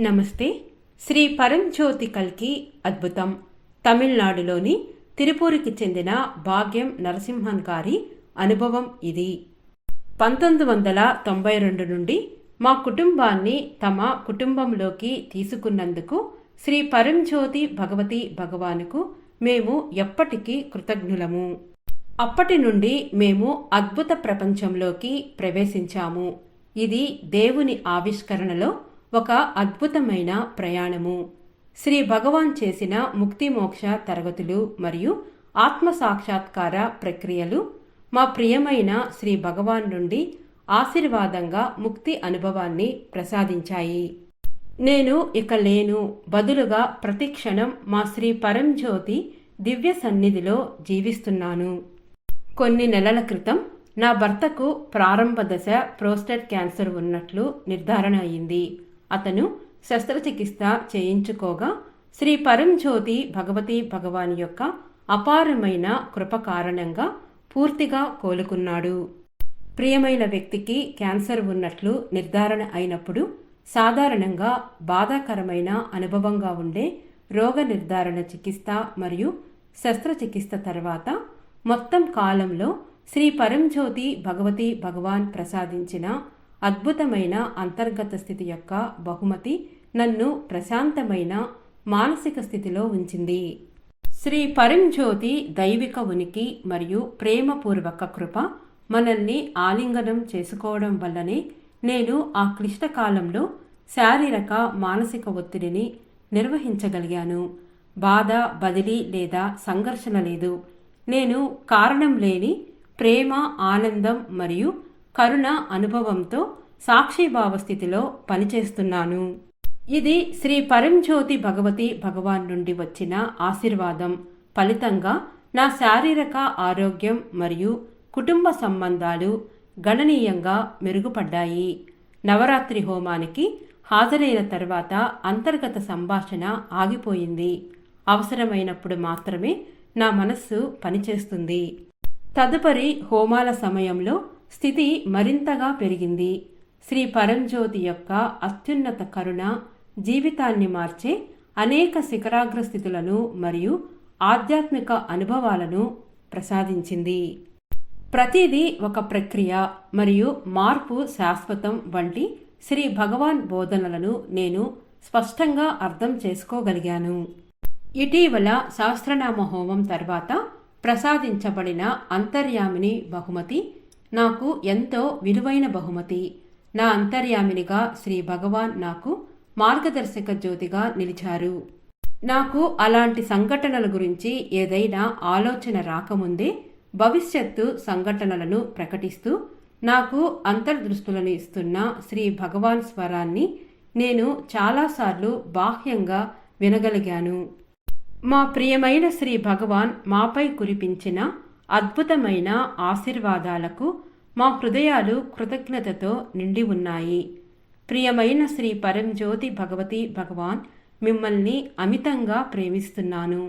నమస్తే. శ్రీ పరంజ్యోతి కల్కి అద్భుతం. తమిళనాడులోని తిరుపూరికి చెందిన భాగ్యం నరసింహన్ గారి అనుభవం ఇది. 1992 నుండి మా కుటుంబాన్ని తమ కుటుంబంలోకి తీసుకున్నందుకు శ్రీ పరంజ్యోతి భగవతి భగవానుకు మేము ఎప్పటికీ కృతజ్ఞులము. అప్పటి నుండి మేము అద్భుత ప్రపంచంలోకి ప్రవేశించాము. ఇది దేవుని ఆవిష్కరణలో ఒక అద్భుతమైన ప్రయాణము. శ్రీ భగవాన్ చేసిన ముక్తి మోక్ష తరగతులు మరియు ఆత్మ సాక్షాత్కార ప్రక్రియలు మా ప్రియమైన శ్రీ భగవాన్ నుండి ఆశీర్వాదంగా ముక్తి అనుభవాన్ని ప్రసాదించాయి. నేను ఇక లేను, బదులుగా ప్రతిక్షణం మా శ్రీ పరంజ్యోతి దివ్య సన్నిధిలో జీవిస్తున్నాను. కొన్ని నెలల క్రితం నా భర్తకు ప్రారంభ దశ ప్రోస్టేట్ క్యాన్సర్ ఉన్నట్లు నిర్ధారణ అయింది. అతను శస్త్రచికిత్స చేయించుకోగా శ్రీ పరంజ్యోతి భగవతి భగవాన్ యొక్క అపారమైన కృప కారణంగా పూర్తిగా కోలుకున్నాడు. ప్రియమైన వ్యక్తికి క్యాన్సర్ ఉన్నట్లు నిర్ధారణ అయినప్పుడు సాధారణంగా బాధాకరమైన అనుభవంగా ఉండే రోగ నిర్ధారణ చికిత్స మరియు శస్త్రచికిత్స తర్వాత మొత్తం కాలంలో శ్రీ పరంజ్యోతి భగవతి భగవాన్ ప్రసాదించిన అద్భుతమైన అంతర్గత స్థితి యొక్క బహుమతి నన్ను ప్రశాంతమైన మానసిక స్థితిలో ఉంచింది. శ్రీ పరంజ్యోతి దైవిక ఉనికి మరియు ప్రేమపూర్వక కృప మనల్ని ఆలింగనం చేసుకోవడం వల్లనే నేను ఆ క్లిష్టకాలంలో శారీరక మానసిక ఒత్తిడిని నిర్వహించగలిగాను. బాధ, బదిలీ లేదా సంఘర్షణ లేదు. నేను కారణం లేని ప్రేమ, ఆనందం మరియు కరుణ అనుభవంతో సాక్షిభావ స్థితిలో పనిచేస్తున్నాను. ఇది శ్రీ పరంజ్యోతి భగవతి భగవాన్ నుండి వచ్చిన ఆశీర్వాదం. ఫలితంగా నా శారీరక ఆరోగ్యం మరియు కుటుంబ సంబంధాలు గణనీయంగా మెరుగుపడ్డాయి. నవరాత్రి హోమానికి హాజరైన తర్వాత అంతర్గత సంభాషణ ఆగిపోయింది. అవసరమైనప్పుడు మాత్రమే నా మనస్సు పనిచేస్తుంది. తదుపరి హోమాల సమయంలో స్థితి మరింతగా పెరిగింది. శ్రీ పరంజ్యోతి యొక్క అత్యున్నత కరుణ జీవితాన్ని మార్చే అనేక శిఖరాగ్ర స్థితులను మరియు ఆధ్యాత్మిక అనుభవాలను ప్రసాదించింది. ప్రతిదీ ఒక ప్రక్రియ మరియు మార్పు శాశ్వతం వంటి శ్రీ భగవాన్ బోధనలను నేను స్పష్టంగా అర్థం చేసుకోగలిగాను. ఇటీవల సహస్రనామ హోమం తర్వాత ప్రసాదించబడిన అంతర్యామిని బహుమతి నాకు ఎంతో విలువైన బహుమతి. నా అంతర్యామినిగా శ్రీ భగవాన్ నాకు మార్గదర్శక జ్యోతిగా నిలిచారు. నాకు అలాంటి సంఘటనల గురించి ఏదైనా ఆలోచన రాకముందే భవిష్యత్తు సంఘటనలను ప్రకటిస్తూ నాకు అంతర్దృష్టులను ఇస్తున్న శ్రీ భగవాన్ స్వరాన్ని నేను చాలాసార్లు బాహ్యంగా వినగలిగాను. మా ప్రియమైన శ్రీ భగవాన్ మాపై కురిపించిన అద్భుతమైన ఆశీర్వాదాలకు మా హృదయాలు కృతజ్ఞతతో నిండి ఉన్నాయి. ప్రియమైన శ్రీ పరంజ్యోతి భగవతి భగవాన్, మిమ్మల్ని అమితంగా ప్రేమిస్తున్నాను.